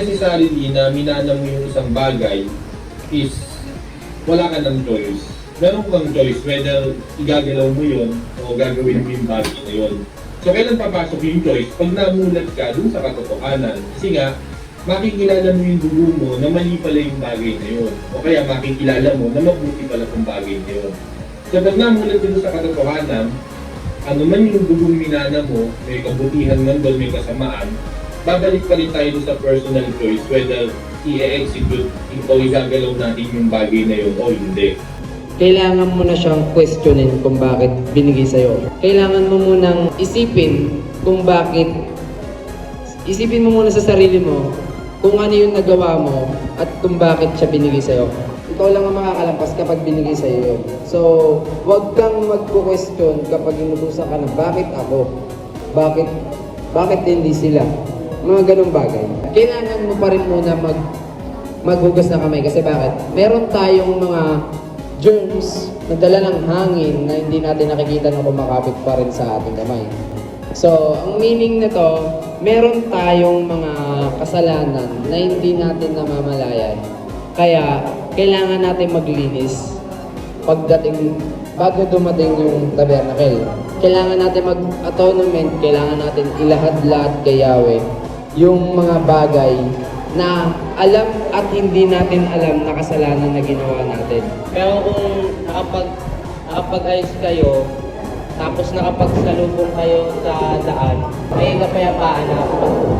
necessarily na minana mo yung isang bagay is wala ka ng choice. Meron kang choice whether igagalaw mo yun o gagawin mo yung bagay na yun. So, kailan papasok yung choice? Pag namulat ka dun sa katotohanan. Kasi nga, makikilala mo yung dugo mo na mali pala yung bagay na yun. O kaya makikilala mo na mabuti pala yung bagay na yun. So, pag namulat dun sa katotohanan, ano man yung dugong minana mo, may kabutihan man doon, may kasamaan, babalik pa rin tayo sa personal choice whether i-execute o igagalaw natin yung bagay na yun o hindi. Kailangan mo na siyang questionin kung bakit binigay sa'yo. Kailangan mo munang isipin kung bakit, isipin mo muna sa sarili mo kung ano yung nagawa mo at kung bakit siya binigay sa'yo. Ikaw lang ang makakalampas kapag binigay sa'yo yun. So, huwag kang magpo-question kapag inutusan ka na bakit ako? Bakit hindi sila? Mga ganong bagay. Kailangan mo pa rin muna maghugas ng kamay kasi bakit? Meron tayong mga germs na dala ng hangin na hindi natin nakikita na kumakapit pa rin sa ating kamay. So, ang meaning nito, meron tayong mga kasalanan na hindi natin namamalayan. Kaya, kailangan natin maglinis bago dumating yung tabernacle. Kailangan natin mag-atonement, kailangan natin ilahad-lahat kay Yahweh yung mga bagay na alam at hindi natin alam na kasalanan na ginawa natin. Pero kung nakapag-ayos kayo, tapos nakapagsalubong kayo sa daan, may kapayapaan na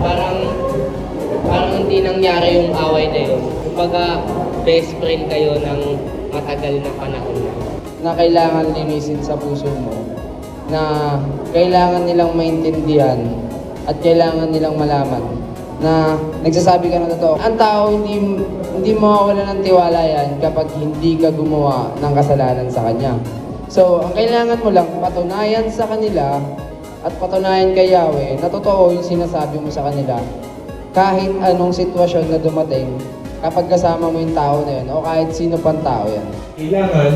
parang hindi nangyari yung away na yun. Kumbaga, best friend kayo ng matagal na panahon na kailangan linisin sa puso mo, na kailangan nilang maintindihan at kailangan nilang malaman na nagsasabi ka ng totoo. Ang tao hindi mawawala ng tiwala yan kapag hindi ka gumawa ng kasalanan sa kanya. So, ang kailangan mo lang patunayan sa kanila at patunayan kay Yahweh na totoo yung sinasabi mo sa kanila kahit anong sitwasyon na dumating kapag kasama mo yung tao na yun o kahit sino pang tao yan. Kailangan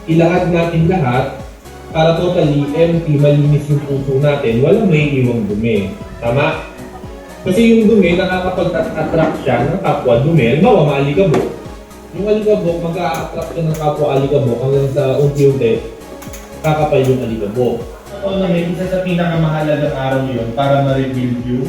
ilahad natin lahat para totally empty, malinis yung puso natin, walang may iwang dumi. Tama? Kasi yung dumi, nakakapag-attract siya ng kapwa dumi. Halimbawa, maalikabok. Yung alikabok, mag-a-attract siya ng kapwa alikabok hanggang sa unti-unti, kakapal yung alikabok. Oo naman, isa sa pinakamahalagang araw yun para ma-rebuild yung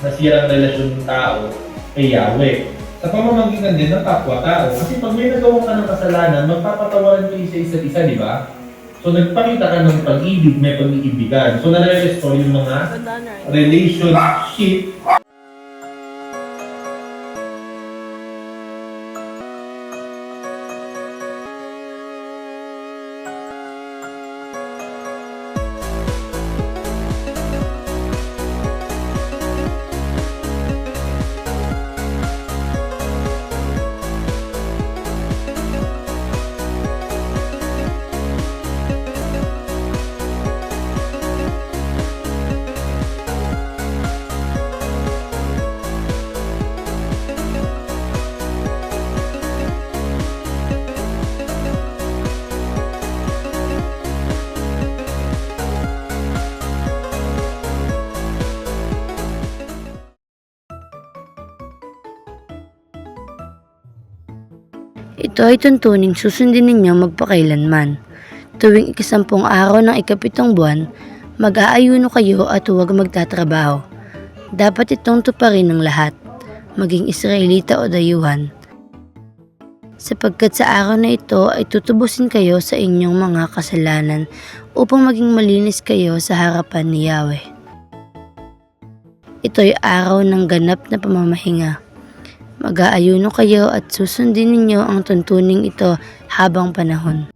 nasirang relasyon ng tao kay Yahweh. Sa pamamagitan din ng kapwa-tao. Kasi pag may nagawa ka ng kasalanan, magpapatawaran kayo sa isa't isa, di ba? So, nagpakita ka ng pag-ibig, may pag-iibigan. So, nare-restore yung mga relationship. Ito ay tuntuning susundin ninyo magpakailanman. Tuwing ikasampung araw ng ikapitong buwan, mag-aayuno kayo at huwag magtatrabaho. Dapat itong tuparin ng lahat, maging Israelita o dayuhan. Sapagkat sa araw na ito ay tutubusin kayo sa inyong mga kasalanan upang maging malinis kayo sa harapan ni Yahweh. Ito ay araw ng ganap na pamamahinga. Mag-aayuno kayo at susundin ninyo ang tuntuning ito habang panahon.